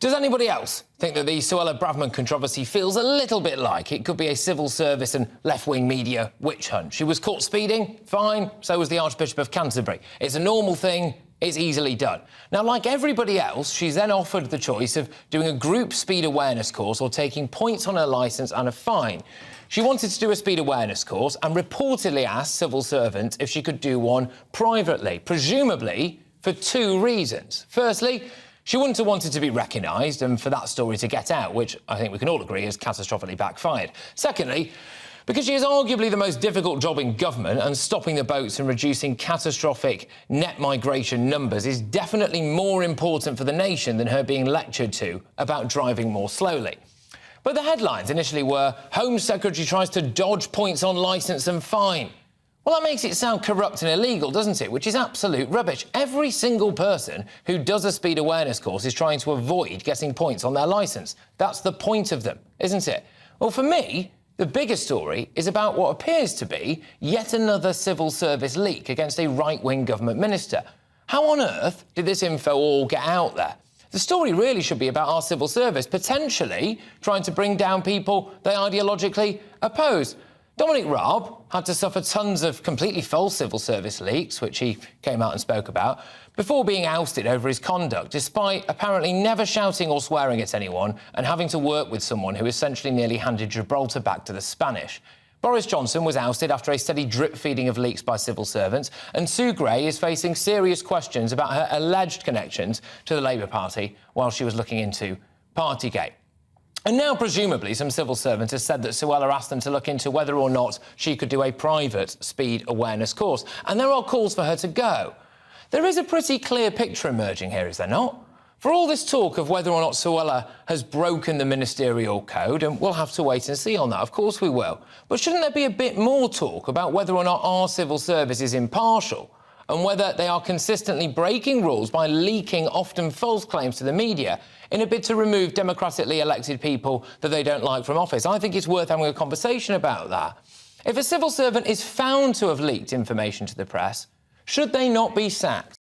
Does anybody else think that the Suella Braverman controversy feels a little bit like it could be a civil service and left-wing media witch hunt? She was caught speeding, fine, so was the Archbishop of Canterbury. It's a normal thing, it's easily done. Now, like everybody else, she's then offered the choice of doing a group speed awareness course or taking points on her licence and a fine. She wanted to do a speed awareness course and reportedly asked civil servants if she could do one privately, presumably for two reasons. Firstly, she wouldn't have wanted to be recognised and for that story to get out, which I think we can all agree has catastrophically backfired. Secondly, because she is arguably the most difficult job in government and stopping the boats and reducing catastrophic net migration numbers is definitely more important for the nation than her being lectured to about driving more slowly. But the headlines initially were, Home Secretary tries to dodge points on licence and fine. Well, that makes it sound corrupt and illegal, doesn't it? Which is absolute rubbish. Every single person who does a speed awareness course is trying to avoid getting points on their licence. That's the point of them, isn't it? Well, for me, the bigger story is about what appears to be yet another civil service leak against a right-wing government minister. How on earth did this info all get out there? The story really should be about our civil service potentially trying to bring down people they ideologically oppose. Dominic Raab had to suffer tons of completely false civil service leaks, which he came out and spoke about, before being ousted over his conduct, despite apparently never shouting or swearing at anyone and having to work with someone who essentially nearly handed Gibraltar back to the Spanish. Boris Johnson was ousted after a steady drip-feeding of leaks by civil servants, and Sue Gray is facing serious questions about her alleged connections to the Labour Party while she was looking into Partygate. And now, presumably, some civil servant has said that Suella asked them to look into whether or not she could do a private speed awareness course. And there are calls for her to go. There is a pretty clear picture emerging here, is there not? For all this talk of whether or not Suella has broken the ministerial code, and we'll have to wait and see on that, of course we will. But shouldn't there be a bit more talk about whether or not our civil service is impartial and whether they are consistently breaking rules by leaking often false claims to the media in a bid to remove democratically elected people that they don't like from office? I think it's worth having a conversation about that. If a civil servant is found to have leaked information to the press, should they not be sacked?